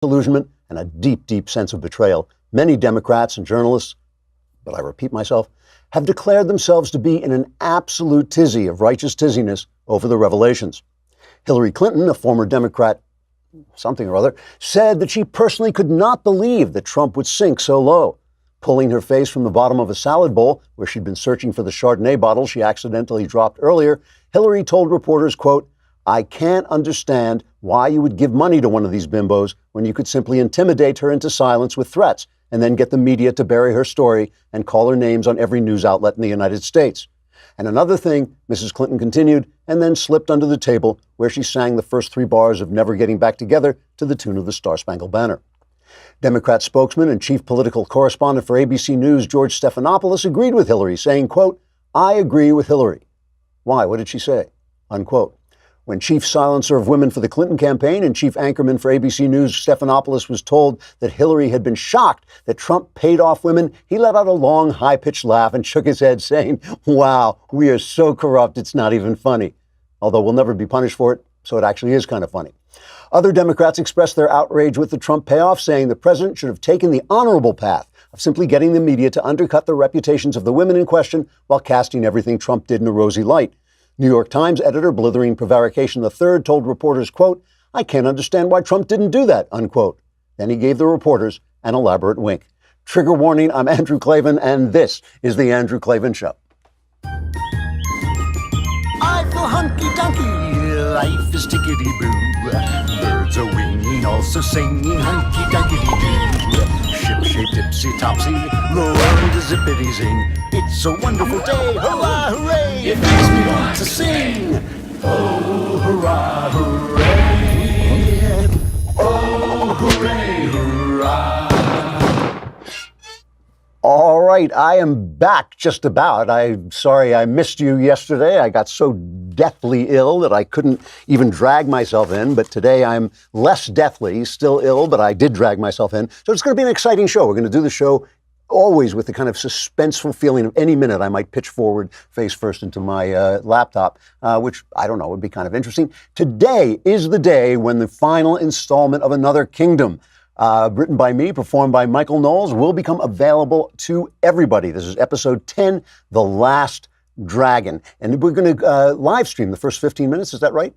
disillusionment and a deep, deep sense of betrayal. Many Democrats and journalists, but I repeat myself, have declared themselves to be in an absolute tizzy of righteous tizziness over the revelations. Hillary Clinton, a former Democrat something or other, said that she personally could not believe that Trump would sink so low. Pulling her face from the bottom of a salad bowl, where she'd been searching for the Chardonnay bottle she accidentally dropped earlier, Hillary told reporters, quote, "I can't understand why you would give money to one of these bimbos when you could simply intimidate her into silence with threats and then get the media to bury her story and call her names on every news outlet in the United States." And another thing, Mrs. Clinton continued, and then slipped under the table where she sang the first three bars of Never Getting Back Together to the tune of the Star-Spangled Banner. Democrat spokesman and chief political correspondent for ABC News, George Stephanopoulos, agreed with Hillary, saying, quote, "I agree with Hillary." Why? What did she say? Unquote. When chief silencer of women for the Clinton campaign and chief anchorman for ABC News, Stephanopoulos, was told that Hillary had been shocked that Trump paid off women, he let out a long, high-pitched laugh and shook his head, saying, "Wow, we are so corrupt, it's not even funny." Although we'll never be punished for it, so it actually is kind of funny. Other Democrats expressed their outrage with the Trump payoff, saying the president should have taken the honorable path of simply getting the media to undercut the reputations of the women in question while casting everything Trump did in a rosy light. New York Times editor Blithering Prevarication III told reporters, quote, "I can't understand why Trump didn't do that," unquote. Then he gave the reporters an elaborate wink. Trigger warning, I'm Andrew Klavan, and this is The Andrew Klavan Show. I feel hunky-dunky, life is tickety-boo. Birds are winging, also singing hunky-dunky-doo. Ship-shaped, tipsy-topsy, the world is zippity-zing. It's a wonderful day, hurrah, hooray! It makes me want to sing. Oh, hurrah, hooray! Oh, hooray, hurrah! All right, I am back just about. I'm sorry I missed you yesterday. I got so deathly ill that I couldn't even drag myself in, but today I'm less deathly, still ill, but I did drag myself in. So it's going to be an exciting show. We're going to do the show always with the kind of suspenseful feeling of any minute I might pitch forward face first into my laptop, which, I don't know, would be kind of interesting. Today is the day when the final installment of Another Kingdom, written by me, performed by Michael Knowles, will become available to everybody. This is episode 10, The Last Dragon. And we're going to live stream the first 15 minutes. Is that right?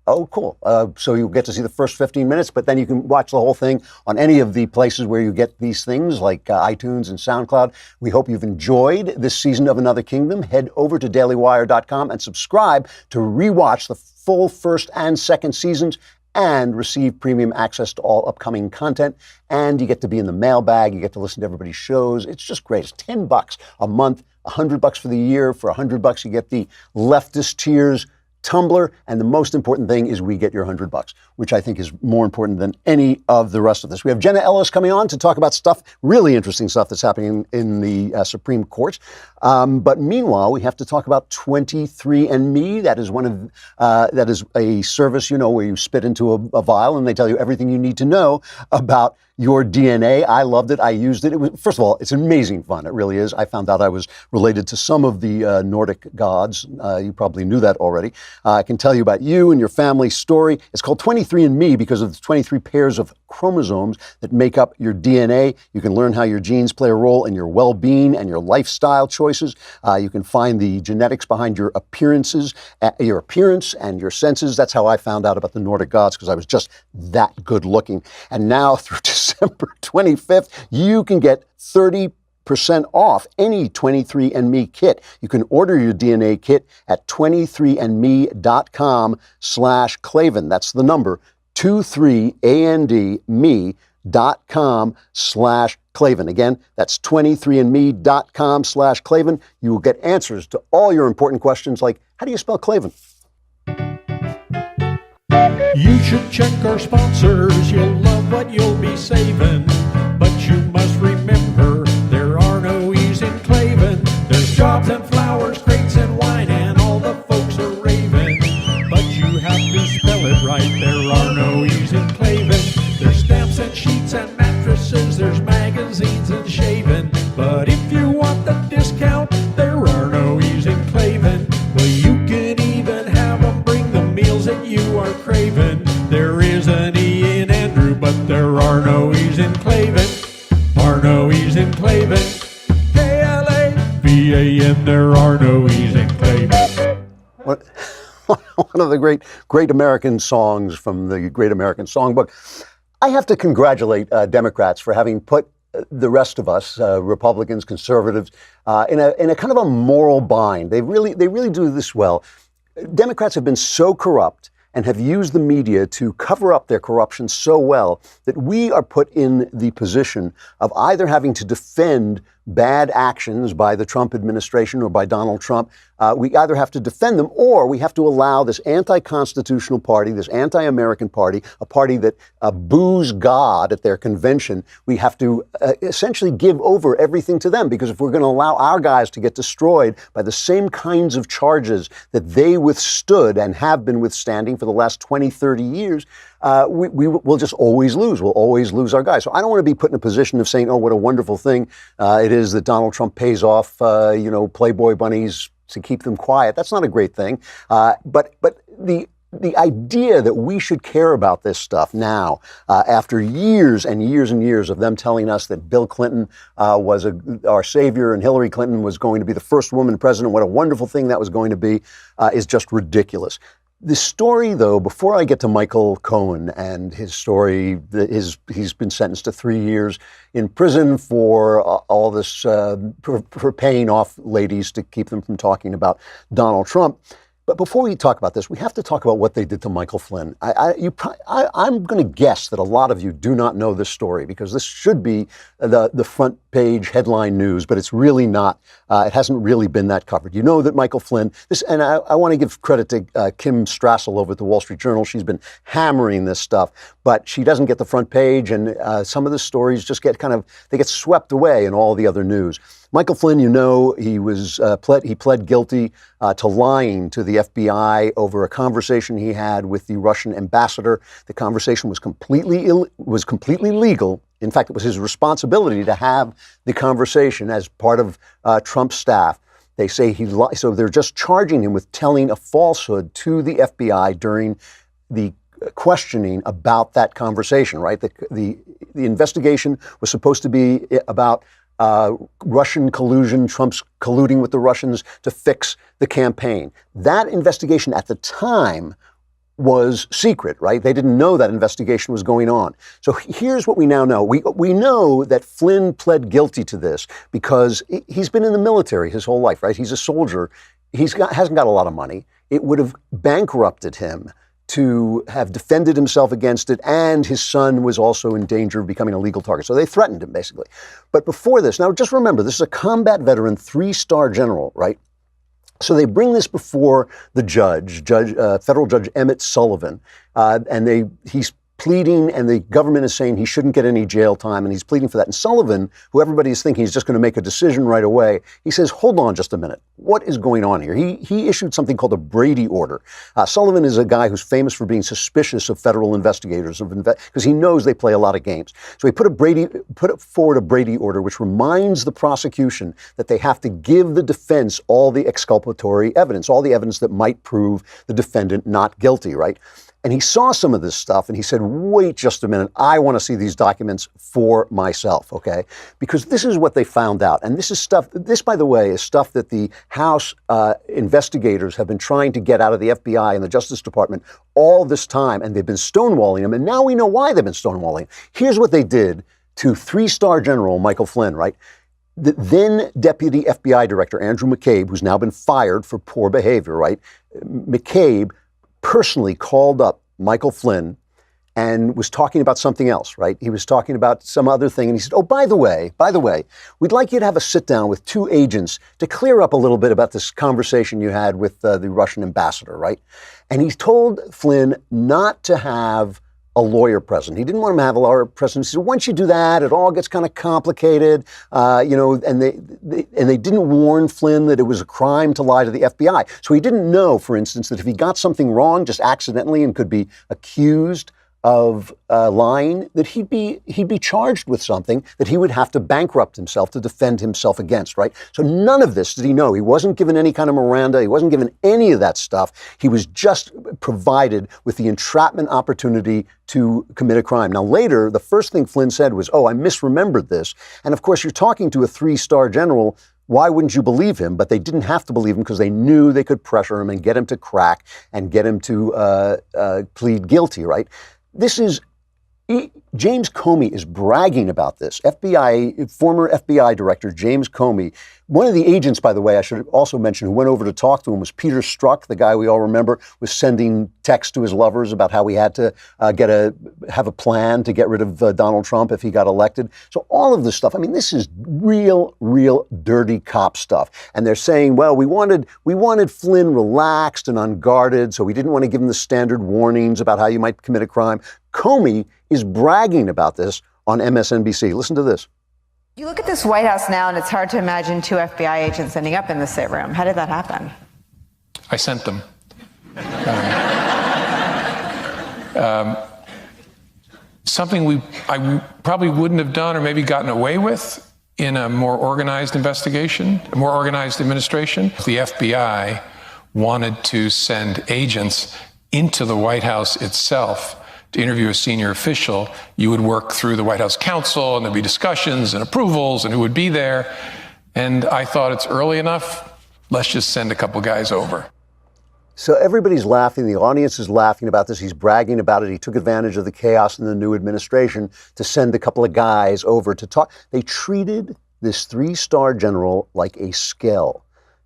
Oh, cool. So you'll get to see the first 15 minutes, but then you can watch the whole thing on any of the places where you get these things, like iTunes and SoundCloud. We hope you've enjoyed this season of Another Kingdom. Head over to dailywire.com and subscribe to rewatch the full first and second seasons and receive premium access to all upcoming content. And you get to be in the mailbag. You get to listen to everybody's shows. It's just great. It's $10 a month, $100 for the year. For $100, you get the leftist tiers Tumblr, and the most important thing is we get your $100, which I think is more important than any of the rest of this. We have Jenna Ellis coming on to talk about stuff, really interesting stuff that's happening in the Supreme Court. But meanwhile, we have to talk about 23andMe. That is that is a service, you know, where you spit into a vial and they tell you everything you need to know about your DNA. I loved it. I used it. It was, first of all, it's amazing fun. It really is. I found out I was related to some of the Nordic gods. You probably knew that already. I can tell you about you and your family's story. It's called 23andMe because of the 23 pairs of chromosomes that make up your DNA. You can learn how your genes play a role in your well-being and your lifestyle choices. You can find the genetics behind your appearance and your senses. That's how I found out about the Nordic gods, because I was just that good looking. And now through December 25th, you can get 30% off any 23andMe kit. You can order your DNA kit at 23andme.com/Klavan. That's the number 23andme.com/Klavan. Again, that's 23andme.com/Klavan. You will get answers to all your important questions like, how do you spell Klavan? You should check our sponsors. You'll love what you'll be saving. But you must remember, there are no E's in Klavan. There's jobs and flowers, crates and wine, and all the folks are raving. But you have to spell it right. There are no E's in Klavan. There's stamps and sheets and mattresses. There's magazines and shaving. But if you want the discount, there are no E's in Klavan. Well, you can even have them bring the meals that you are craving. There is an E in Andrew, but there are no E's in Klavan. Are no E's in Klavan. K-L-A-V-A-N, there are no E's in Klavan. One of the great American songs from the Great American Songbook. I have to congratulate Democrats for having put the rest of us, Republicans, conservatives, in a kind of a moral bind. They really do this well. Democrats have been so corrupt and have used the media to cover up their corruption so well that we are put in the position of either having to defend bad actions by the Trump administration or by Donald Trump. We either have to defend them or we have to allow this anti-constitutional party, this anti-American party, a party that boos God at their convention. We have to essentially give over everything to them, because if we're going to allow our guys to get destroyed by the same kinds of charges that they withstood and have been withstanding for the last 20, 30 years, we will just always lose. We'll always lose our guys. So I don't want to be put in a position of saying, oh, what a wonderful thing it is that Donald Trump pays off, Playboy bunnies to keep them quiet. That's not a great thing. But the idea that we should care about this stuff now, after years and years and years of them telling us that Bill Clinton was our savior and Hillary Clinton was going to be the first woman president, what a wonderful thing that was going to be, is just ridiculous. The story, though, before I get to Michael Cohen and his story, he's been sentenced to 3 years in prison for all this, for paying off ladies to keep them from talking about Donald Trump. But before we talk about this, we have to talk about what they did to Michael Flynn. I'm going to guess that a lot of you do not know this story, because this should be the front page headline news, but it's really not. It hasn't really been that covered. You know that Michael Flynn, and I want to give credit to Kim Strassel over at the Wall Street Journal. She's been hammering this stuff, but she doesn't get the front page, and some of the stories just get they get swept away in all the other news. Michael Flynn, he pled guilty to lying to the FBI over a conversation he had with the Russian ambassador. The conversation was completely legal. In fact, it was his responsibility to have the conversation as part of Trump's staff. They say he lied, so they're just charging him with telling a falsehood to the FBI during the questioning about that conversation. Right? The investigation was supposed to be about Russian collusion, Trump's colluding with the Russians to fix the campaign. That investigation at the time was secret, right? They didn't know that investigation was going on. So here's what we now know. We know that Flynn pled guilty to this because he's been in the military his whole life, right? He's a soldier. Hasn't got a lot of money. It would have bankrupted him to have defended himself against it, and his son was also in danger of becoming a legal target. So they threatened him, basically. But before this, now just remember, this is a combat veteran, 3-star general, right? So they bring this before the federal judge Emmett Sullivan, and he's pleading, and the government is saying he shouldn't get any jail time, and he's pleading for that. And Sullivan, who everybody is thinking he's just going to make a decision right away, he says, hold on just a minute. What is going on here? He issued something called a Brady order. Sullivan is a guy who's famous for being suspicious of federal investigators, because he knows they play a lot of games. So he put forward a Brady order, which reminds the prosecution that they have to give the defense all the exculpatory evidence, all the evidence that might prove the defendant not guilty, right? And he saw some of this stuff and he said, wait just a minute, I want to see these documents for myself, okay? Because this is what they found out. And this, by the way, is stuff that the House investigators have been trying to get out of the FBI and the Justice Department all this time, and they've been stonewalling them. And now we know why they've been stonewalling. Here's what they did to 3-star General Michael Flynn, right? The then Deputy FBI Director, Andrew McCabe, who's now been fired for poor behavior, right? McCabe personally called up Michael Flynn and was talking about something else, right? He was talking about some other thing. And he said, oh, by the way, we'd like you to have a sit down with 2 agents to clear up a little bit about this conversation you had with the Russian ambassador, right? And he told Flynn not to have a lawyer present. He didn't want him to have a lawyer present. He said, once you do that, it all gets kind of complicated, and they didn't warn Flynn that it was a crime to lie to the FBI. So he didn't know, for instance, that if he got something wrong just accidentally and could be accused of lying, that he'd be charged with something that he would have to bankrupt himself to defend himself against, right? So none of this did he know. He wasn't given any kind of Miranda. He wasn't given any of that stuff. He was just provided with the entrapment opportunity to commit a crime. Now later, the first thing Flynn said was, "Oh, I misremembered this." And of course, you're talking to a 3-star general. Why wouldn't you believe him? But they didn't have to believe him because they knew they could pressure him and get him to crack and get him to plead guilty, right? James Comey is bragging about this. Former FBI Director James Comey, one of the agents, by the way, I should also mention, who went over to talk to him was Peter Strzok, the guy we all remember was sending texts to his lovers about how he had to have a plan to get rid of Donald Trump if he got elected. So all of this stuff, I mean, this is real dirty cop stuff. And they're saying, well, we wanted Flynn relaxed and unguarded, so we didn't want to give him the standard warnings about how you might commit a crime. Comey is bragging about this on MSNBC. Listen to this. You look at this White House now, and it's hard to imagine 2 FBI agents ending up in the same room. How did that happen? I sent them. Something I probably wouldn't have done or maybe gotten away with in a more organized investigation, a more organized administration. The FBI wanted to send agents into the White House itself to interview a senior official. You would work through the White House counsel, and there'd be discussions and approvals and who would be there. And I thought, it's early enough, let's just send a couple guys over. So everybody's laughing. The audience is laughing about this. He's bragging about it. He took advantage of the chaos in the new administration to send a couple of guys over to talk. They treated this 3-star general like a skell.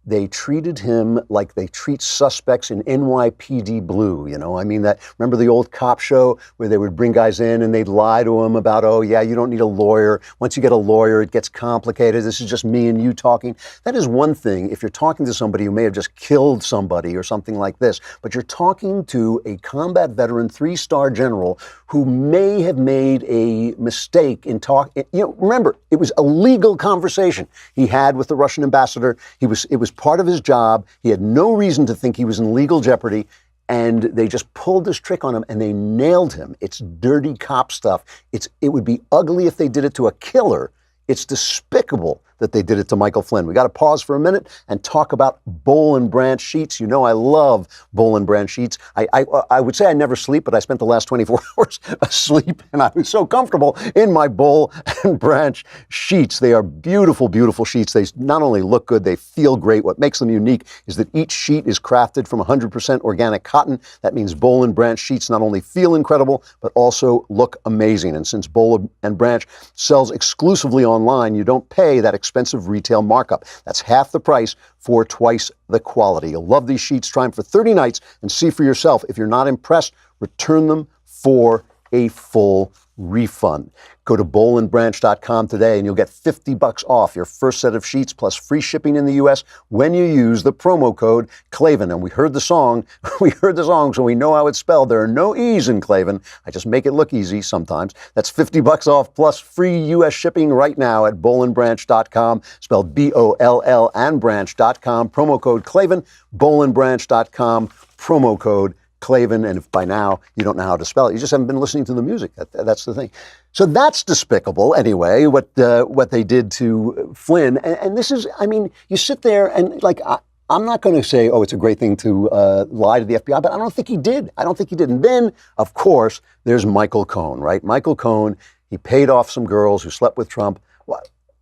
They treated him like they treat suspects in NYPD Blue, you know? I mean, remember the old cop show where they would bring guys in and they'd lie to him about, oh yeah, you don't need a lawyer. Once you get a lawyer, it gets complicated. This is just me and you talking. That is one thing if you're talking to somebody who may have just killed somebody or something like this, but you're talking to a combat veteran 3-star general who may have made a mistake in remember, it was a legal conversation he had with the Russian ambassador. It was part of his job. He had no reason to think he was in legal jeopardy, and they just pulled this trick on him and they nailed him. It's dirty cop stuff. It would be ugly if they did it to a killer. It's despicable that they did it to Michael Flynn. We got to pause for a minute and talk about Boll & Branch sheets. You know I love Boll & Branch sheets. I would say I never sleep, but I spent the last 24 hours asleep, and I was so comfortable in my Boll & Branch sheets. They are beautiful, beautiful sheets. They not only look good, they feel great. What makes them unique is that each sheet is crafted from 100% organic cotton. That means Boll & Branch sheets not only feel incredible, but also look amazing. And since Boll & Branch sells exclusively online, you don't pay that expensive retail markup. That's half the price for twice the quality. You'll love these sheets. Try them for 30 nights and see for yourself. If you're not impressed, return them for a full refund. Go to bollandbranch.com today and you'll get $50 off your first set of sheets plus free shipping in the U.S. when you use the promo code Klavan. And we heard the song, so we know how it's spelled. There are no E's in Klavan. I just make it look easy sometimes. That's $50 off plus free U.S. shipping right now at bollandbranch.com, spelled B-O-L-L and branch.com. Promo code Klavan, bollandbranch.com, promo code Klavan, and if by now you don't know how to spell it, you just haven't been listening to the music. That's the thing. So that's despicable anyway, what they did to Flynn. And this is, I mean, you sit there and I'm not going to say, oh, it's a great thing to lie to the FBI, but I don't think he did. And then, of course, there's Michael Cohen, right? Michael Cohen, he paid off some girls who slept with Trump.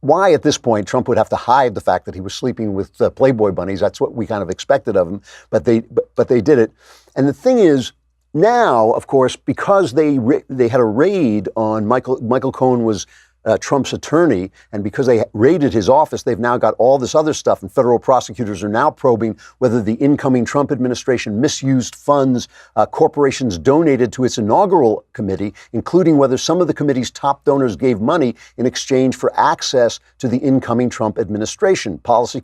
Why at this point Trump would have to hide the fact that he was sleeping with Playboy bunnies? That's what we kind of expected of him, but they did it. And the thing is, now, of course, because they had a raid on Michael Cohen was Trump's attorney, and because they raided his office, they've now got all this other stuff, and federal prosecutors are now probing whether the incoming Trump administration misused funds corporations donated to its inaugural committee, including whether some of the committee's top donors gave money in exchange for access to the incoming Trump administration, policy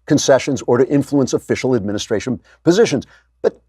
concessions, or to influence official administration positions. But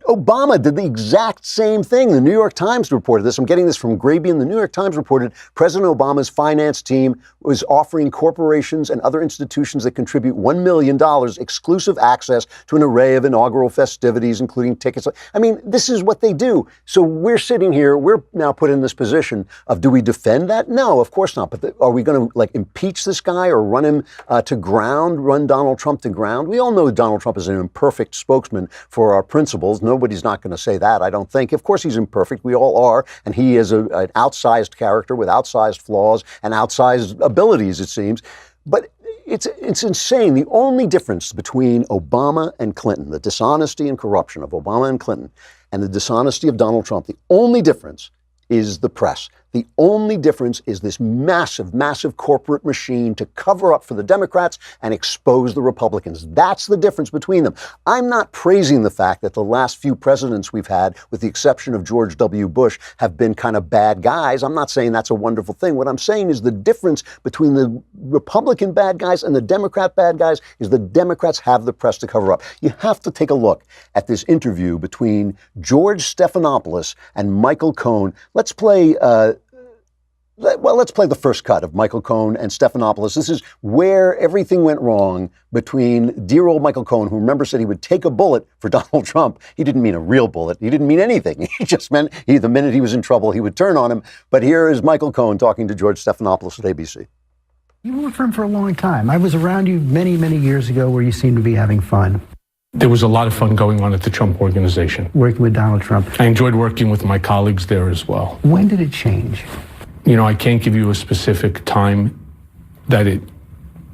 Obama did the exact same thing. The New York Times reported this. I'm getting this from Grabian. The New York Times reported President Obama's finance team was offering corporations and other institutions that contribute $1 million exclusive access to an array of inaugural festivities, including tickets. I mean, this is what they do. So we're sitting here, we're now put in this position of, do we defend that? No, of course not. But are we going to impeach this guy or run him to ground, run Donald Trump to ground? We all know Donald Trump is an imperfect spokesman for our principles. Nobody's not going to say that, I don't think. Of course he's imperfect. We all are. And he is an outsized character with outsized flaws and outsized abilities, it seems. But it's insane. The only difference between Obama and Clinton, the dishonesty and corruption of Obama and Clinton, and the dishonesty of Donald Trump, the only difference is the press. The only difference is this massive, massive corporate machine to cover up for the Democrats and expose the Republicans. That's the difference between them. I'm not praising the fact that the last few presidents we've had, with the exception of George W. Bush, have been kind of bad guys. I'm not saying that's a wonderful thing. What I'm saying is the difference between the Republican bad guys and the Democrat bad guys is the Democrats have the press to cover up. You have to take a look at this interview between George Stephanopoulos and Michael Cohen. Let's play the first cut of Michael Cohen and Stephanopoulos. This is where everything went wrong between dear old Michael Cohen, who, remember, said he would take a bullet for Donald Trump. He didn't mean a real bullet. He didn't mean anything. He just meant the minute he was in trouble, he would turn on him. But here is Michael Cohen talking to George Stephanopoulos at ABC. You worked for him for a long time. I was around you many, many years ago where you seemed to be having fun. There was a lot of fun going on at the Trump Organization. Working with Donald Trump. I enjoyed working with my colleagues there as well. When did it change? You know, I can't give you a specific time that it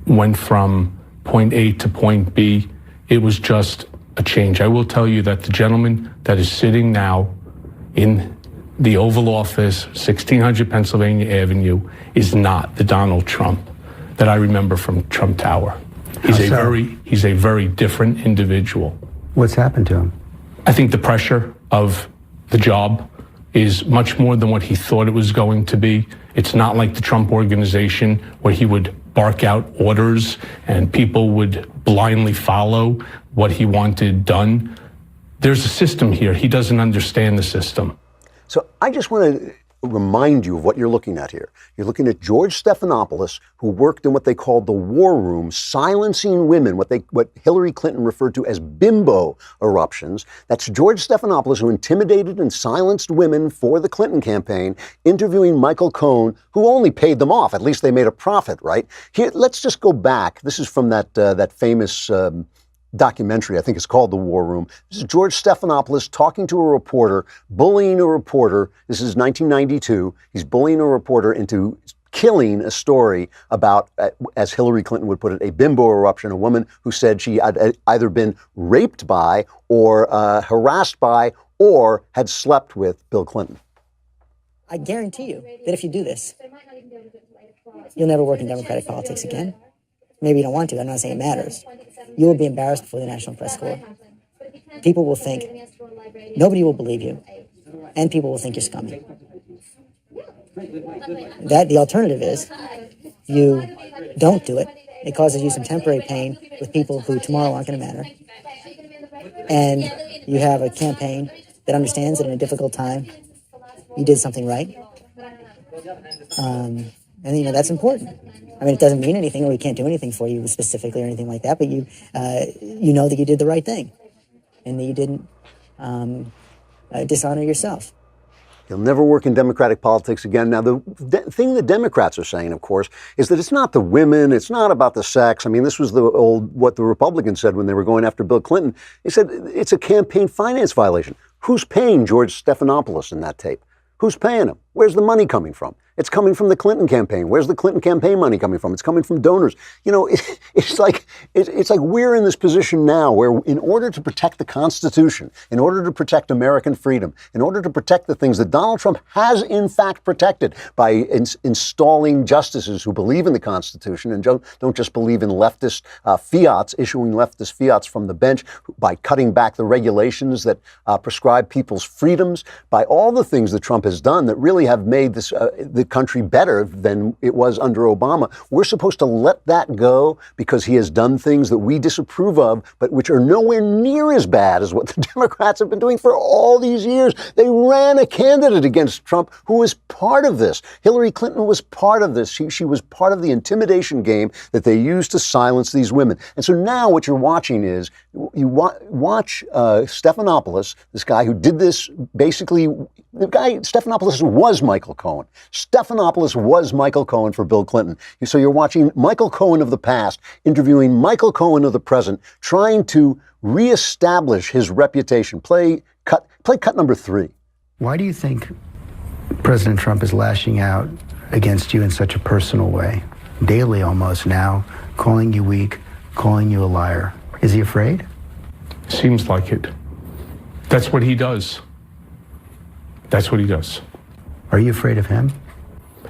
went from point A to point B. It was just a change. I will tell you that the gentleman that is sitting now in the Oval Office, 1600 Pennsylvania Avenue, is not the Donald Trump that I remember from Trump Tower. He's a very different individual. What's happened to him? I think the pressure of the job is much more than what he thought it was going to be. It's not like the Trump Organization where he would bark out orders and people would blindly follow what he wanted done. There's a system here. He doesn't understand the system. So I just want to remind you of what you're looking at here. You're looking at George Stephanopoulos, who worked in what they called the war room, silencing women, what Hillary Clinton referred to as bimbo eruptions. That's George Stephanopoulos, who intimidated and silenced women for the Clinton campaign, interviewing Michael Cohen, who only paid them off. At least they made a profit, right? Here, let's just go back. This is from that famous documentary, I think it's called The War Room. This is George Stephanopoulos talking to a reporter, bullying a reporter. This is 1992. He's bullying a reporter into killing a story about, as Hillary Clinton would put it, a bimbo eruption, a woman who said she had either been raped by or harassed by or had slept with Bill Clinton. I guarantee you that if you do this, you'll never work in Democratic politics again. Maybe you don't want to. I'm not saying it matters. You will be embarrassed before the National Press Corps. People will think, nobody will believe you, and people will think you're scummy. The alternative is you don't do it. It causes you some temporary pain with people who tomorrow aren't going to matter. And you have a campaign that understands that in a difficult time, you did something right. And, that's important. I mean, it doesn't mean anything, or we can't do anything for you specifically or anything like that, but you know that you did the right thing and that you didn't dishonor yourself. He'll never work in Democratic politics again. Now, the thing the Democrats are saying, of course, is that it's not the women, it's not about the sex. I mean, this was what the Republicans said when they were going after Bill Clinton. They said it's a campaign finance violation. Who's paying George Stephanopoulos in that tape? Who's paying him? Where's the money coming from? It's coming from the Clinton campaign. Where's the Clinton campaign money coming from? It's coming from donors. It's like we're in this position now where, in order to protect the Constitution, in order to protect American freedom, in order to protect the things that Donald Trump has in fact protected by installing justices who believe in the Constitution and don't just believe in leftist fiats, issuing leftist fiats from the bench, by cutting back the regulations that prescribe people's freedoms, by all the things that Trump has done that really really have made this the country better than it was under Obama. We're supposed to let that go because he has done things that we disapprove of, but which are nowhere near as bad as what the Democrats have been doing for all these years. They ran a candidate against Trump who was part of this. Hillary Clinton was part of this. She was part of the intimidation game that they used to silence these women. And so now what you're watching is you watch Stephanopoulos, this guy who did this basically. The guy, Stephanopoulos, was Michael Cohen. Stephanopoulos was Michael Cohen for Bill Clinton. So you're watching Michael Cohen of the past interviewing Michael Cohen of the present, trying to reestablish his reputation. Play cut number 3. Why do you think President Trump is lashing out against you in such a personal way, daily almost now, calling you weak, calling you a liar? Is he afraid? Seems like it. That's what he does. That's what he does. Are you afraid of him?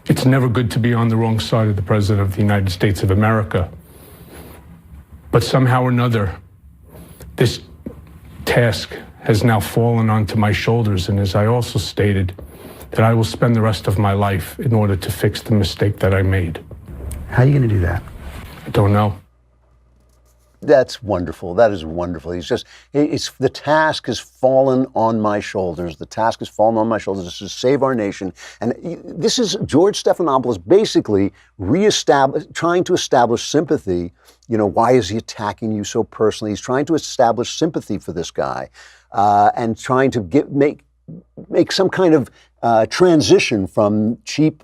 It's never good to be on the wrong side of the President of the United States of America. But somehow or another, this task has now fallen onto my shoulders. And as I also stated, that I will spend the rest of my life in order to fix the mistake that I made. How are you going to do that? I don't know. That's wonderful. That is wonderful. It's the task has fallen on my shoulders. The task has fallen on my shoulders. This is to save our nation. And this is George Stephanopoulos basically trying to establish sympathy. Why is he attacking you so personally? He's trying to establish sympathy for this guy and trying to make some kind of transition from cheap,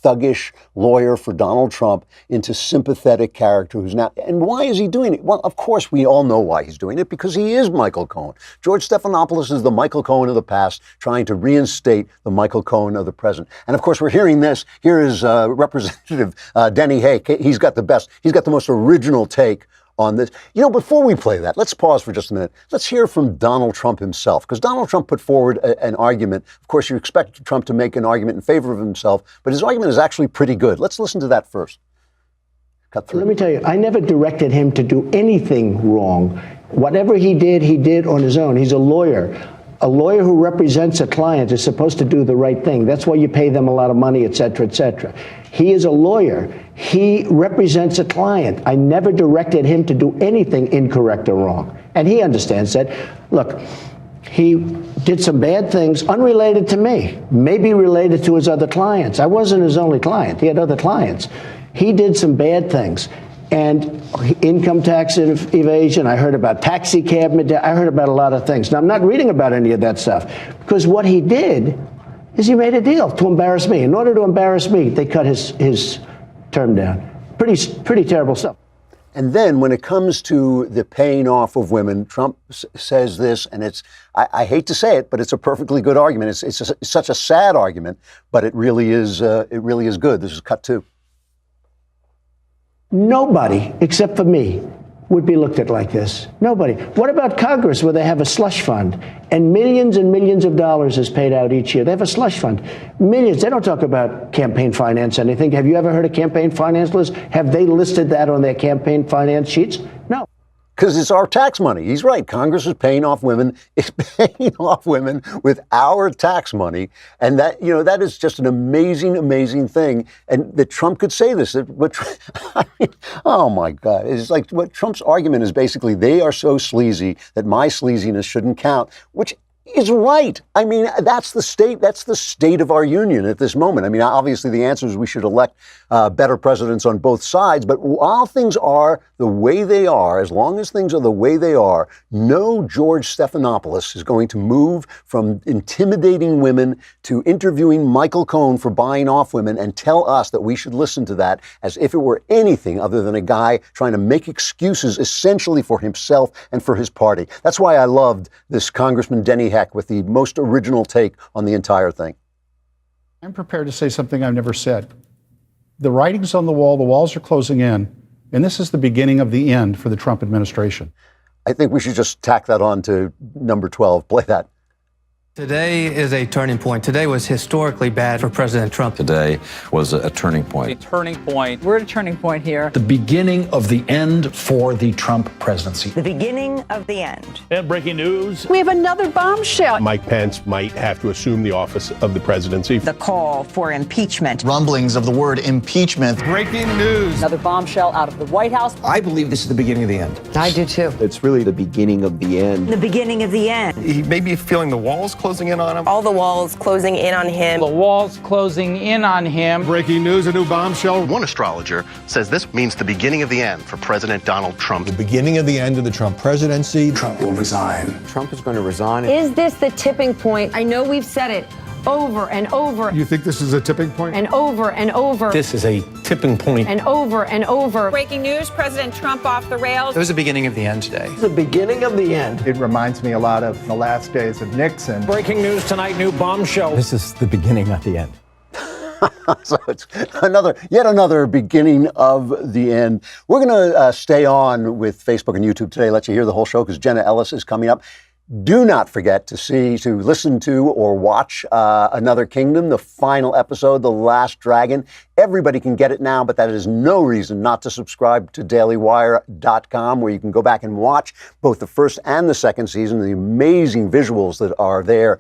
thuggish lawyer for Donald Trump into sympathetic character who's now. And why is he doing it? Well, of course, we all know why he's doing it, because he is Michael Cohen. George Stephanopoulos is the Michael Cohen of the past, trying to reinstate the Michael Cohen of the present. And of course, we're hearing this. Here is Representative Denny Hake. He's got the most original take on this. Before we play that, let's pause for just a minute. Let's hear from Donald Trump himself, because Donald Trump put forward an argument. Of course, you expect Trump to make an argument in favor of himself, but his argument is actually pretty good. Let's listen to that first. Cut 3. Let me tell you, I never directed him to do anything wrong. Whatever he did on his own. He's a lawyer. A lawyer who represents a client is supposed to do the right thing. That's why you pay them a lot of money, et cetera, et cetera. He is a lawyer. He represents a client. I never directed him to do anything incorrect or wrong. And he understands that. Look, he did some bad things unrelated to me, maybe related to his other clients. I wasn't his only client. He had other clients. He did some bad things. And income tax evasion, I heard about taxi cab, I heard about a lot of things. Now, I'm not reading about any of that stuff, because what he did is he made a deal to embarrass me. In order to embarrass me, they cut his term down. Pretty terrible stuff. And then when it comes to the paying off of women, Trump says this, and I hate to say it, but it's a perfectly good argument. It's such a sad argument, but it really is good. This is cut 2. Nobody, except for me, would be looked at like this. Nobody. What about Congress, where they have a slush fund and millions of dollars is paid out each year? They have a slush fund. Millions. They don't talk about campaign finance anything. Have you ever heard of campaign finance list? Have they listed that on their campaign finance sheets? No. Because it's our tax money. He's right. Congress is paying off women. It's paying off women with our tax money. And that is just an amazing, amazing thing. And that Trump could say this. Oh my God. It's like what Trump's argument is basically, they are so sleazy that my sleaziness shouldn't count, which is right. I mean, that's the state of our union at this moment. I mean, obviously the answer is we should elect better presidents on both sides, but while things are the way they are, as long as things are the way they are, no George Stephanopoulos is going to move from intimidating women to interviewing Michael Cohen for buying off women and tell us that we should listen to that as if it were anything other than a guy trying to make excuses essentially for himself and for his party. That's why I loved this Congressman Denny Heck with the most original take on the entire thing. I'm prepared to say something I've never said. The writing's on the wall, the walls are closing in, and this is the beginning of the end for the Trump administration. I think we should just tack that on to number 12. Play that. Today is a turning point. Today was historically bad for President Trump. Today was a turning point. A turning point. We're at a turning point here. The beginning of the end for the Trump presidency. The beginning of the end. And breaking news. We have another bombshell. Mike Pence might have to assume the office of the presidency. The call for impeachment. Rumblings of the word impeachment. Breaking news. Another bombshell out of the White House. I believe this is the beginning of the end. I do too. It's really the beginning of the end. The beginning of the end. He may be feeling the walls closing in on him. All the walls closing in on him. The walls closing in on him. Breaking news, a new bombshell. One astrologer says this means the beginning of the end for President Donald Trump. The beginning of the end of the Trump presidency. Trump will resign. Trump is going to resign. Is this the tipping point? I know we've said it over and over. You think this is a tipping point? And over and over. This is a tipping point. And over and over. Breaking news, President Trump off the rails. It was the beginning of the end today. The beginning of the end. It reminds me a lot of the last days of Nixon. Breaking news tonight, new bombshell. This is the beginning of the end. So it's yet another beginning of the end. We're going to stay on with Facebook and YouTube today, let you hear the whole show because Jenna Ellis is coming up. Do not forget to listen to, or watch Another Kingdom, the final episode, The Last Dragon. Everybody can get it now, but that is no reason not to subscribe to dailywire.com, where you can go back and watch both the first and the second season. The amazing visuals that are there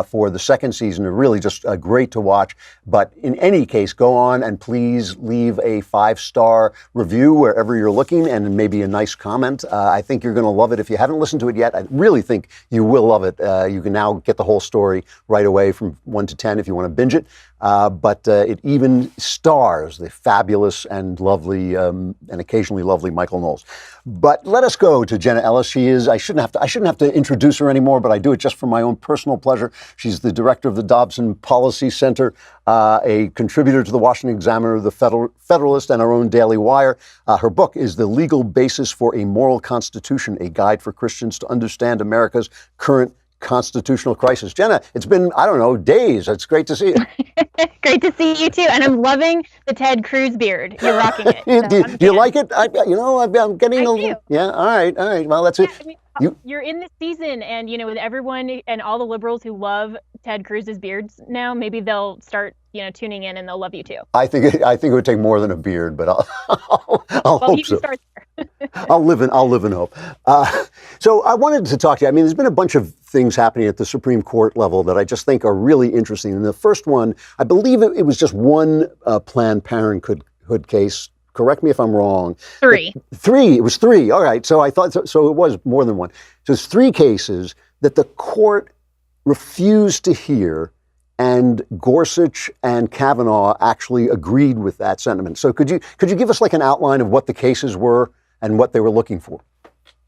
for the second season are really just great to watch. But in any case, go on and please leave a 5-star review wherever you're looking, and maybe a nice comment. I think you're going to love it. If you haven't listened to it yet, I really think you will love it. You can now get the whole story right away from 1 to 10 if you want to binge it. But it even stars the fabulous and lovely and occasionally lovely Michael Knowles. But let us go to Jenna Ellis. She is, I shouldn't have to introduce her anymore, but I do it just for my own personal pleasure. She's the director of the Dobson Policy Center, a contributor to the Washington Examiner, the Federalist, and our own Daily Wire. Her book is The Legal Basis for a Moral Constitution, a guide for Christians to understand America's current constitutional crisis. Jenna, it's been, days. It's great to see you. Great to see you too. And I'm loving the Ted Cruz beard. You're rocking it. So do you like it? I'm getting a little. Yeah. All right. Well, that's it. I mean, you're in this season, and with everyone and all the liberals who love Ted Cruz's beards now, maybe they'll start tuning in and they'll love you too. I think it would take more than a beard, but I'll hope so. Start there. I'll live in hope. So I wanted to talk to you. I mean, there's been a bunch of things happening at the Supreme Court level that I just think are really interesting. And the first one, I believe it was just one Planned Parenthood case. Correct me if I'm wrong. 3. 3. It was 3. All right. So I thought so. It was more than one. So it's 3 cases that the court refused to hear, and Gorsuch and Kavanaugh actually agreed with that sentiment. So could you give us like an outline of what the cases were and what they were looking for?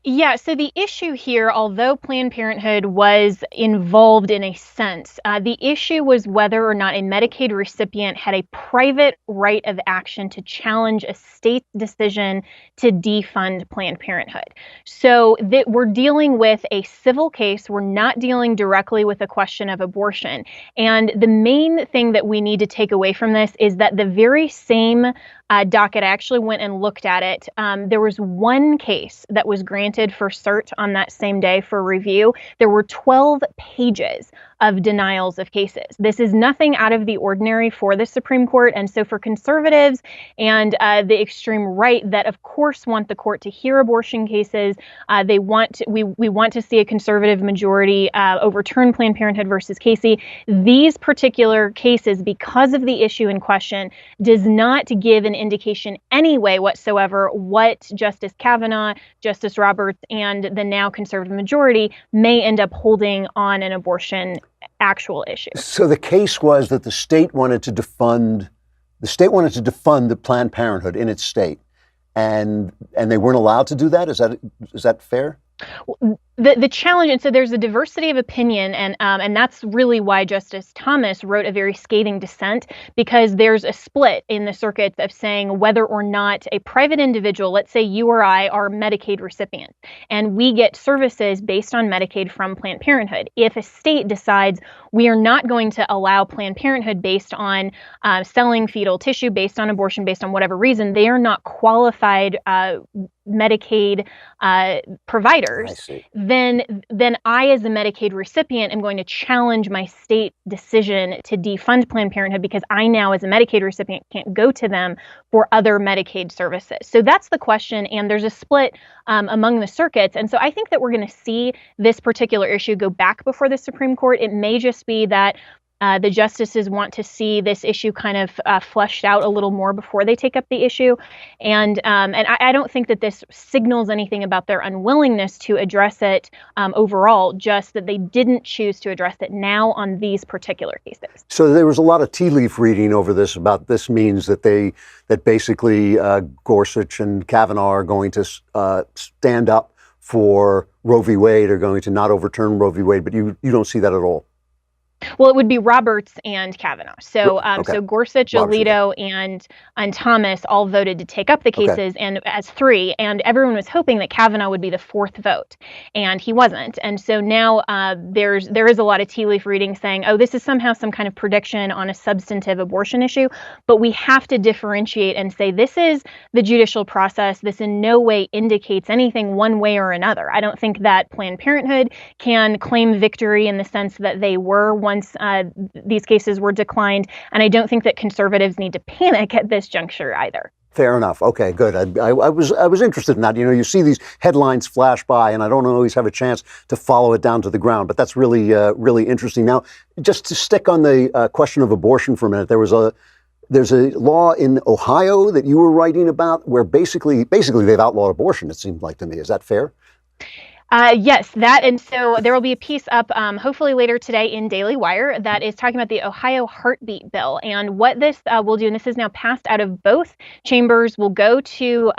Yeah, so the issue here, although Planned Parenthood was involved in a sense, the issue was whether or not a Medicaid recipient had a private right of action to challenge a state's decision to defund Planned Parenthood. So that we're dealing with a civil case. We're not dealing directly with a question of abortion. And the main thing that we need to take away from this is that the very same docket, I actually went and looked at it. There was one case that was granted for cert on that same day for review. There were 12 pages of denials of cases. This is nothing out of the ordinary for the Supreme Court. And so for conservatives and the extreme right that of course want the court to hear abortion cases, we want to see a conservative majority overturn Planned Parenthood versus Casey. These particular cases, because of the issue in question, does not give an indication anyway whatsoever what Justice Kavanaugh, Justice Roberts, and the now conservative majority may end up holding on an abortion actual issue. So the case was that the state wanted to defund the Planned Parenthood in its state, and they weren't allowed to do that. Is that fair? The challenge, and so there's a diversity of opinion, and that's really why Justice Thomas wrote a very scathing dissent, because there's a split in the circuits of saying whether or not a private individual, let's say you or I, are Medicaid recipients, and we get services based on Medicaid from Planned Parenthood. If a state decides we are not going to allow Planned Parenthood based on selling fetal tissue, based on abortion, based on whatever reason, they are not qualified Medicaid providers, then I, as a Medicaid recipient, am going to challenge my state decision to defund Planned Parenthood because I now, as a Medicaid recipient, can't go to them for other Medicaid services. So that's the question, and there's a split among the circuits. And so I think that we're going to see this particular issue go back before the Supreme Court. It may just be that the justices want to see this issue kind of fleshed out a little more before they take up the issue. And I don't think that this signals anything about their unwillingness to address it overall, just that they didn't choose to address it now on these particular cases. So there was a lot of tea leaf reading over this about this means that basically Gorsuch and Kavanaugh are going to stand up for Roe v. Wade, are going to not overturn Roe v. Wade, but you don't see that at all. Well, it would be Roberts and Kavanaugh. So, so Gorsuch, Roberts, Alito, and Thomas all voted to take up the cases, and as 3. And everyone was hoping that Kavanaugh would be the 4th vote, and he wasn't. And so now there is a lot of tea leaf reading saying, oh, this is somehow some kind of prediction on a substantive abortion issue. But we have to differentiate and say this is the judicial process. This in no way indicates anything one way or another. I don't think that Planned Parenthood can claim victory in the sense that they were once these cases were declined. And I don't think that conservatives need to panic at this juncture either. Fair enough. Okay, good. I was interested in that. You know, you see these headlines flash by, and I don't always have a chance to follow it down to the ground. But that's really, really interesting. Now, just to stick on the question of abortion for a minute, there's a law in Ohio that you were writing about where basically they've outlawed abortion. It seemed like to me. Is that fair? Yes, that. And so there will be a piece up hopefully later today in Daily Wire that is talking about the Ohio heartbeat bill. And what this will do, and this is now passed out of both chambers, will go to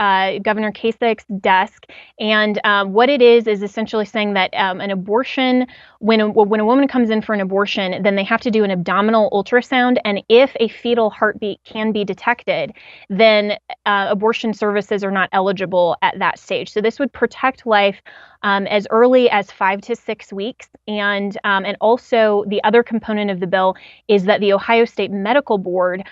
Governor Kasich's desk. And what it is essentially saying that an abortion, when a woman comes in for an abortion, then they have to do an abdominal ultrasound. And if a fetal heartbeat can be detected, then abortion services are not eligible at that stage. So this would protect life as early as 5 to 6 weeks. And also the other component of the bill is that the Ohio State Medical Board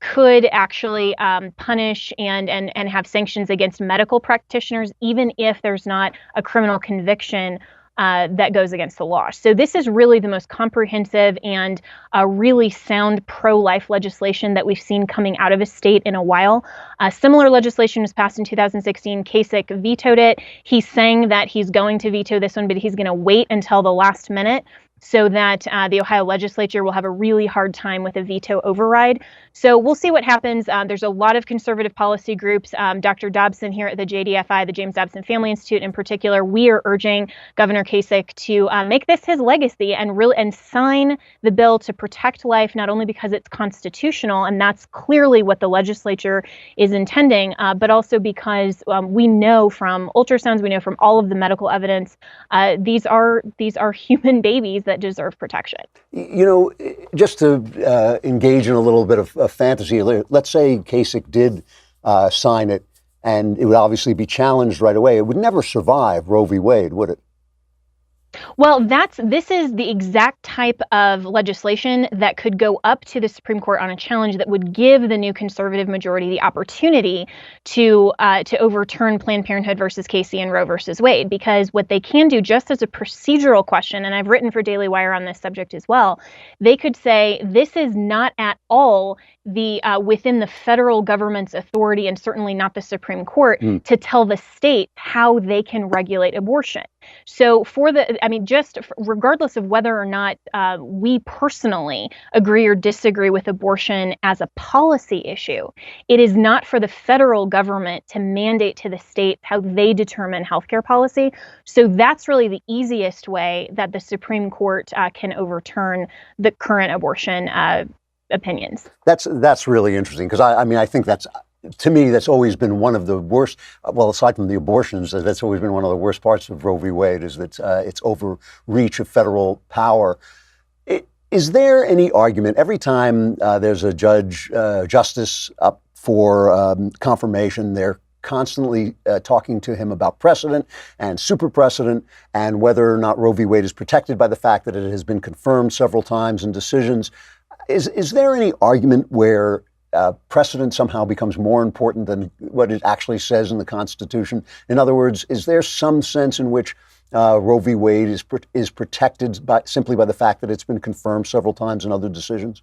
could actually punish and have sanctions against medical practitioners, even if there's not a criminal conviction that goes against the law. So this is really the most comprehensive and really sound pro-life legislation that we've seen coming out of a state in a while. Similar legislation was passed in 2016. Kasich vetoed it. He's saying that he's going to veto this one, but he's going to wait until the last minute so that the Ohio legislature will have a really hard time with a veto override. So we'll see what happens. There's a lot of conservative policy groups. Dr. Dobson here at the JDFI, the James Dobson Family Institute in particular, we are urging Governor Kasich to make this his legacy and sign the bill to protect life, not only because it's constitutional, and that's clearly what the legislature is intending, but also because we know from ultrasounds, we know from all of the medical evidence, these are human babies that deserve protection. You know, just to engage in a little bit of fantasy, let's say Kasich did sign it, and it would obviously be challenged right away. It would never survive Roe v. Wade, would it? Well, this is the exact type of legislation that could go up to the Supreme Court on a challenge that would give the new conservative majority the opportunity to overturn Planned Parenthood versus Casey and Roe versus Wade, because what they can do just as a procedural question, and I've written for Daily Wire on this subject as well, they could say this is not at all the within the federal government's authority, and certainly not the Supreme Court, to tell the state how they can regulate abortion. So regardless of whether or not we personally agree or disagree with abortion as a policy issue, it is not for the federal government to mandate to the state how they determine healthcare policy. So that's really the easiest way that the Supreme Court can overturn the current abortion opinions. That's really interesting, because I think to me, that's always been one of the worst, well, aside from the abortions, that's always been one of the worst parts of Roe v. Wade, is that it's overreach of federal power. Is there any argument, every time there's a justice up for confirmation, they're constantly talking to him about precedent and super precedent, and whether or not Roe v. Wade is protected by the fact that it has been confirmed several times in decisions? Is there any argument where precedent somehow becomes more important than what it actually says in the Constitution? In other words, is there some sense in which Roe v. Wade is protected simply by the fact that it's been confirmed several times in other decisions?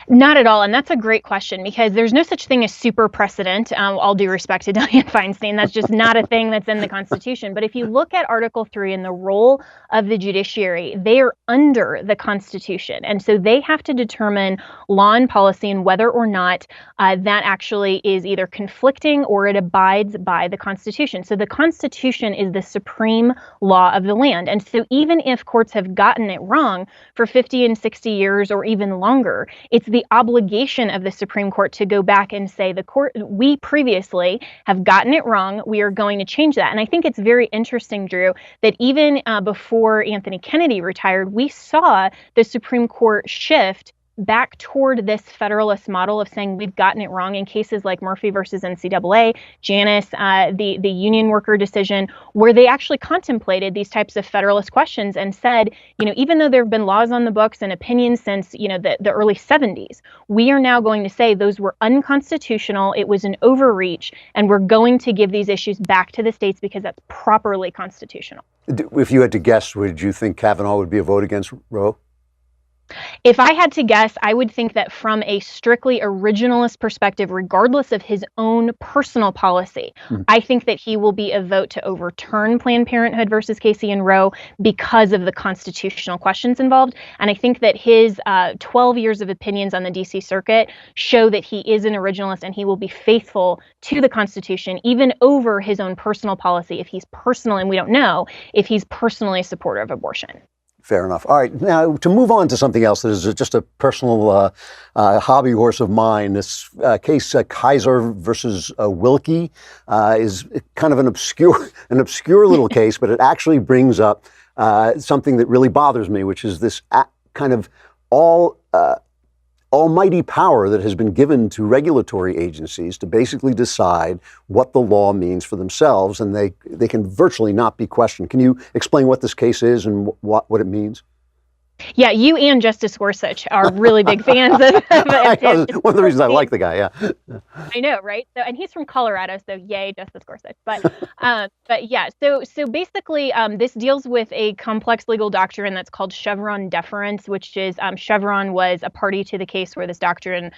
Not at all. And that's a great question because there's no such thing as super precedent. All due respect to Dianne Feinstein, that's just not a thing that's in the Constitution. But if you look at Article 3 and the role of the judiciary, they are under the Constitution. And so they have to determine law and policy and whether or not that actually is either conflicting or it abides by the Constitution. So the Constitution is the supreme law of the land. And so even if courts have gotten it wrong for 50 and 60 years or even longer, it's the obligation of the Supreme Court to go back and say, we previously have gotten it wrong. We are going to change that. And I think it's very interesting, Drew, that even before Anthony Kennedy retired, we saw the Supreme Court shift back toward this federalist model of saying we've gotten it wrong in cases like Murphy versus NCAA, Janus, the union worker decision, where they actually contemplated these types of federalist questions and said, even though there have been laws on the books and opinions since, the early 70s, we are now going to say those were unconstitutional. It was an overreach, and we're going to give these issues back to the states because that's properly constitutional. If you had to guess, would you think Kavanaugh would be a vote against Roe? If I had to guess, I would think that from a strictly originalist perspective, regardless of his own personal policy, I think that he will be a vote to overturn Planned Parenthood versus Casey and Roe because of the constitutional questions involved. And I think that his 12 years of opinions on the D.C. Circuit show that he is an originalist and he will be faithful to the Constitution, even over his own personal policy, if he's personal, and we don't know if he's personally a supporter of abortion. Fair enough. All right. Now, to move on to something else that is just a personal hobby horse of mine, this case Kaiser versus Wilkie is kind of an obscure little case, but it actually brings up something that really bothers me, which is this kind of almighty power that has been given to regulatory agencies to basically decide what the law means for themselves, and they can virtually not be questioned. Can you explain what this case is and what it means? Yeah, you and Justice Gorsuch are really big fans of him. One of the reasons I like the guy, yeah. I know, right? So, and he's from Colorado, so yay, Justice Gorsuch. But yeah, so basically, this deals with a complex legal doctrine that's called Chevron deference, which is Chevron was a party to the case where this doctrine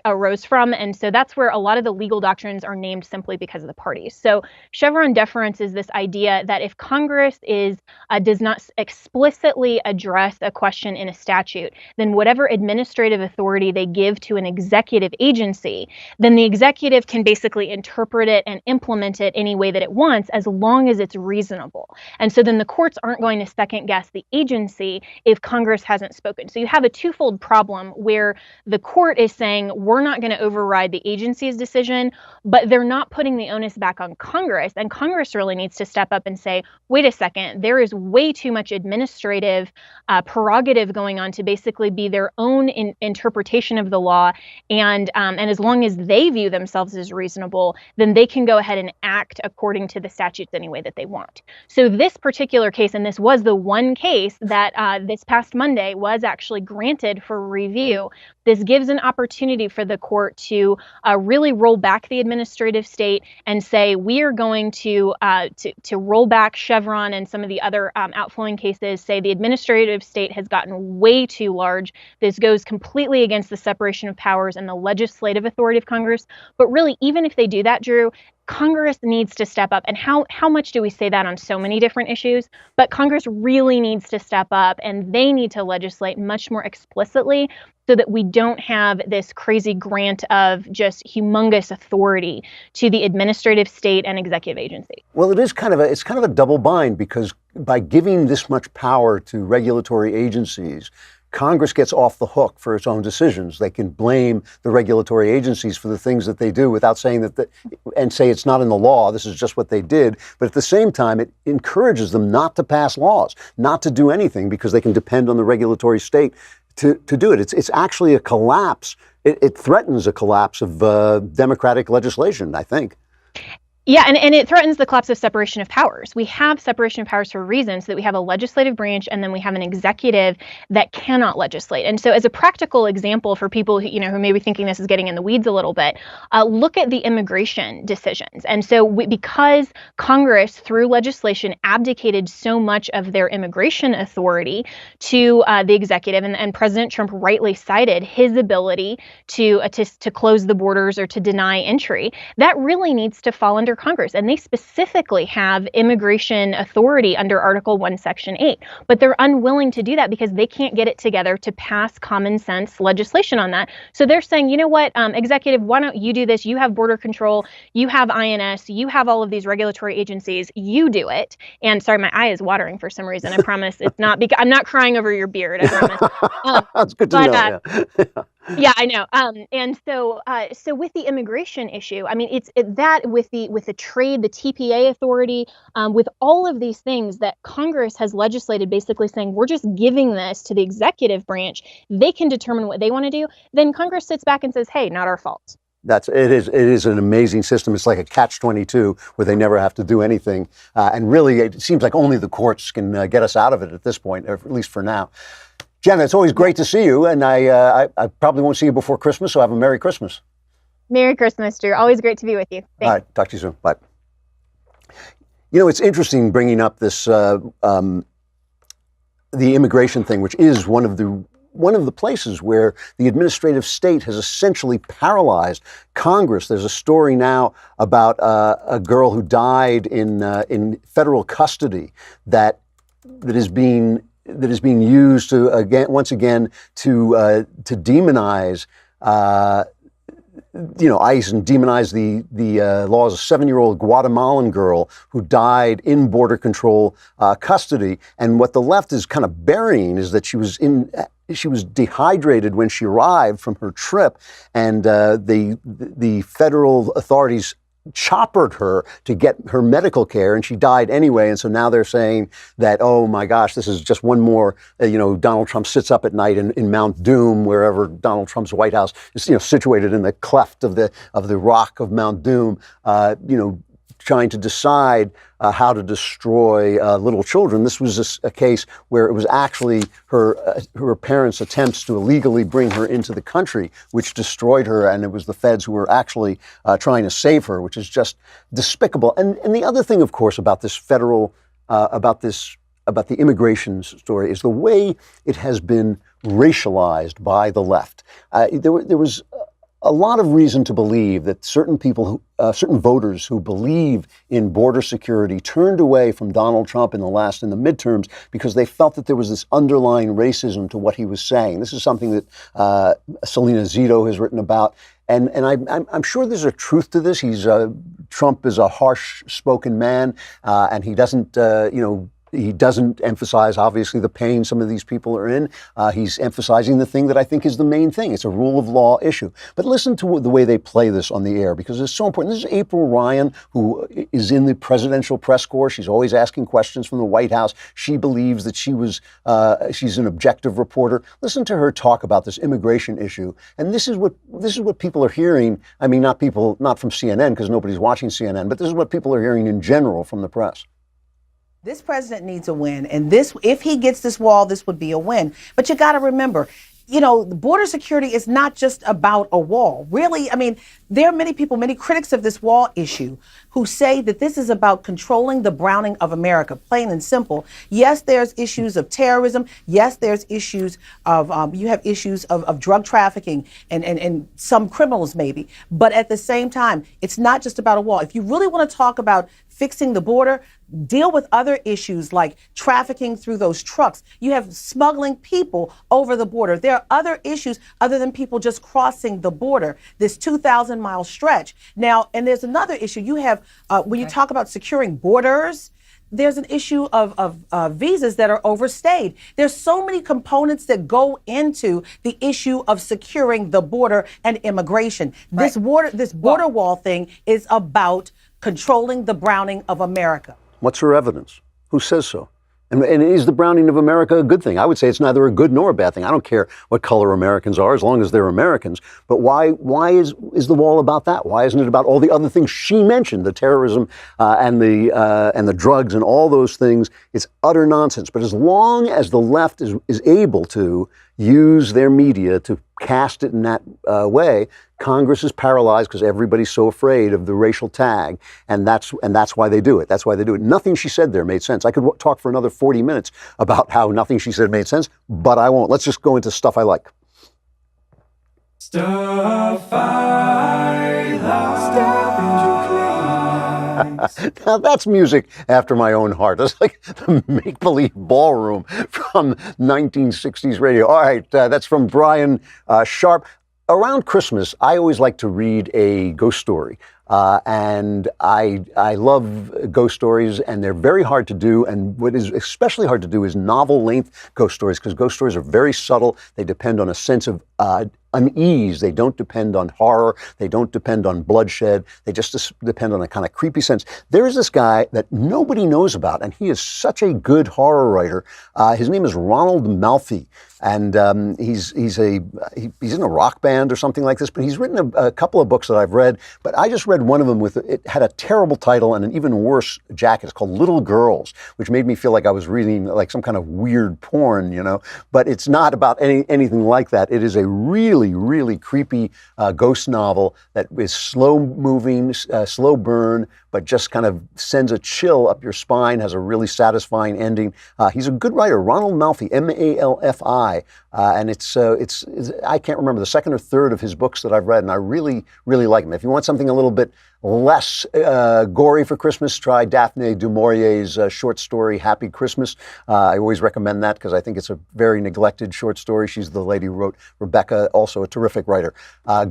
arose from, and so that's where a lot of the legal doctrines are named simply because of the parties. So Chevron deference is this idea that if Congress does not explicitly address a question in a statute, then whatever administrative authority they give to an executive agency, then the executive can basically interpret it and implement it any way that it wants, as long as it's reasonable. And so then the courts aren't going to second guess the agency if Congress hasn't spoken. So you have a twofold problem where the court is saying we're not going to override the agency's decision, but they're not putting the onus back on Congress. And Congress really needs to step up and say, wait a second, there is way too much administrative prerogative going on to basically be their own interpretation of the law, and as long as they view themselves as reasonable, then they can go ahead and act according to the statutes any way that they want. So this particular case, and this was the one case that this past Monday was actually granted for review, this gives an opportunity for the court to really roll back the administrative state and say we are going to roll back Chevron and some of the other outflowing cases, say the administrative state has gotten way too large. This goes completely against the separation of powers and the legislative authority of Congress. But really, even if they do that, Drew, Congress needs to step up. And how much do we say that on so many different issues? But Congress really needs to step up, and they need to legislate much more explicitly so that we don't have this crazy grant of just humongous authority to the administrative state and executive agency. Well, it's kind of a double bind, because by giving this much power to regulatory agencies, Congress gets off the hook for its own decisions. They can blame the regulatory agencies for the things that they do without saying and say it's not in the law, this is just what they did. But at the same time, it encourages them not to pass laws, not to do anything, because they can depend on the regulatory state to do it. It's actually a collapse. It threatens a collapse of democratic legislation, I think. Yeah, and it threatens the collapse of separation of powers. We have separation of powers for a reason, so that we have a legislative branch and then we have an executive that cannot legislate. And so as a practical example for people who, who may be thinking this is getting in the weeds a little bit, look at the immigration decisions. And so because Congress, through legislation, abdicated so much of their immigration authority to the executive, and President Trump rightly cited his ability to close the borders or to deny entry, that really needs to fall under Congress, and they specifically have immigration authority under Article 1, Section 8. But they're unwilling to do that because they can't get it together to pass common sense legislation on that. So they're saying, you know what, executive, why don't you do this? You have border control, you have INS, you have all of these regulatory agencies, you do it. And sorry, my eye is watering for some reason. I promise it's not because I'm not crying over your beard. I promise. That's good to know. Yeah. Yeah, I know. And so with the immigration issue, I mean, it's that with the trade, the TPA authority, with all of these things that Congress has legislated, basically saying we're just giving this to the executive branch. They can determine what they want to do. Then Congress sits back and says, "Hey, not our fault." It is an amazing system. It's like a catch-22 where they never have to do anything. And really, it seems like only the courts can get us out of it at this point, or at least for now. Jenna, it's always great to see you, and I probably won't see you before Christmas, so have a Merry Christmas. Merry Christmas, Drew. Always great to be with you. Thanks. All right, talk to you soon. Bye. It's interesting bringing up this the immigration thing, which is one of the places where the administrative state has essentially paralyzed Congress. There's a story now about a girl who died in federal custody that is being used to once again to demonize ICE and demonize the laws. A 7-year-old Guatemalan girl who died in border control custody, and what the left is kind of burying is that she was dehydrated when she arrived from her trip, and the federal authorities choppered her to get her medical care, and she died anyway. And so now they're saying that, oh my gosh, this is just one more, Donald Trump sits up at night in Mount Doom, wherever Donald Trump's White House is, situated in the cleft of the rock of Mount Doom, trying to decide how to destroy little children. This was a case where it was actually her parents' attempts to illegally bring her into the country, which destroyed her, and it was the feds who were actually trying to save her, which is just despicable. And the other thing, of course, about this about the immigration story is the way it has been racialized by the left. There was a lot of reason to believe that certain voters who believe in border security turned away from Donald Trump in the midterms because they felt that there was this underlying racism to what he was saying. This is something that Selena Zito has written about. And I'm sure there's a truth to this. Trump is a harsh-spoken man, and he doesn't, he doesn't emphasize, obviously, the pain some of these people are in. He's emphasizing the thing that I think is the main thing. It's a rule of law issue. But listen to the way they play this on the air, because it's so important. This is April Ryan, who is in the presidential press corps. She's always asking questions from the White House. She believes that she's an objective reporter. Listen to her talk about this immigration issue. And this is what people are hearing. I mean, not from CNN, because nobody's watching CNN, but this is what people are hearing in general from the press. This president needs a win, and if he gets this wall, this would be a win. But you got to remember, border security is not just about a wall. Really, I mean, there are many people, many critics of this wall issue who say that this is about controlling the browning of America, plain and simple. Yes, there's issues of terrorism. Yes, there's issues of, you have issues of drug trafficking and some criminals maybe. But at the same time, it's not just about a wall. If you really want to talk about fixing the border, deal with other issues like trafficking through those trucks. You have smuggling people over the border. There are other issues other than people just crossing the border, this 2,000-mile stretch. Now, and there's another issue. You have, when you talk about securing borders, there's an issue of visas that are overstayed. There's so many components that go into the issue of securing the border and immigration. Right. This border wall thing is about controlling the browning of America. What's her evidence? Who says so? And is the browning of America a good thing? I would say it's neither a good nor a bad thing. I don't care what color Americans are as long as they're Americans. But why is the wall about that? Why isn't it about all the other things she mentioned, the terrorism and the drugs and all those things? It's utter nonsense. But as long as the left is able to use their media to cast it in that way, Congress is paralyzed because everybody's so afraid of the racial tag, and that's why they do it. That's why they do it. Nothing she said there made sense. I could talk for another 40 minutes about how nothing she said made sense, but I won't. Let's just go into stuff I like. Stuff I like. Now that's music after my own heart. That's like the make-believe ballroom from 1960s radio. All right, that's from Brian Sharp. Around Christmas, I always like to read a ghost story. And I love ghost stories, and they're very hard to do. And what is especially hard to do is novel-length ghost stories, because ghost stories are very subtle. They depend on a sense of unease. They don't depend on horror. They don't depend on bloodshed. They just depend on a kind of creepy sense. There is this guy that nobody knows about, and he is such a good horror writer. His name is Ronald Malfi, and he's in a rock band or something like this. But he's written a couple of books that I've read. But I just read one of them it had a terrible title and an even worse jacket. It's called Little Girls, which made me feel like I was reading like some kind of weird porn, you know. But it's not about anything like that. It is a really, really creepy ghost novel that is slow moving, slow burn, but just kind of sends a chill up your spine, has a really satisfying ending. He's a good writer, Ronald Malfi, M-A-L-F-I. And it's I can't remember the second or third of his books that I've read, and I really, really like him. If you want something a little bit less gory for Christmas, try Daphne du Maurier's short story, Happy Christmas. I always recommend that because I think it's a very neglected short story. She's the lady who wrote Rebecca, also a terrific writer.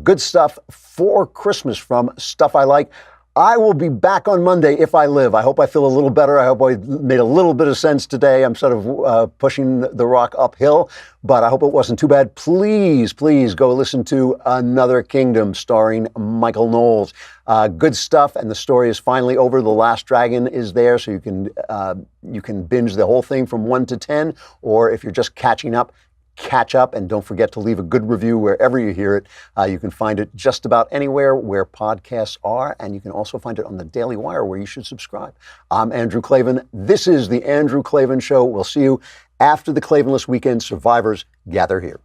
Good stuff for Christmas from Stuff I Like. I will be back on Monday if I live. I hope I feel a little better. I hope I made a little bit of sense today. I'm sort of pushing the rock uphill, but I hope it wasn't too bad. Please, please go listen to Another Kingdom starring Michael Knowles. Good stuff, and the story is finally over. The Last Dragon is there, so you can binge the whole thing from 1 to 10, or if you're just catching up, catch up, and don't forget to leave a good review wherever you hear it. You can find it just about anywhere where podcasts are, and you can also find it on the Daily Wire, where you should subscribe. I'm Andrew Klavan. This is The Andrew Klavan Show. We'll see you after the Klavanless weekend. Survivors, gather here.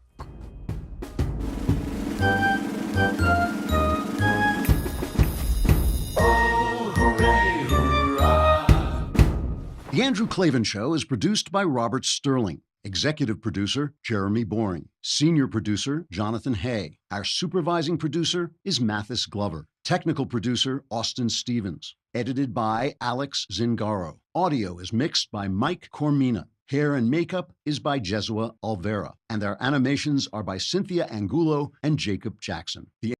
The Andrew Klavan Show is produced by Robert Sterling. Executive producer, Jeremy Boring. Senior producer, Jonathan Hay. Our supervising producer is Mathis Glover. Technical producer, Austin Stevens. Edited by Alex Zingaro. Audio is mixed by Mike Cormina. Hair and makeup is by Jesua Alvera. And our animations are by Cynthia Angulo and Jacob Jackson.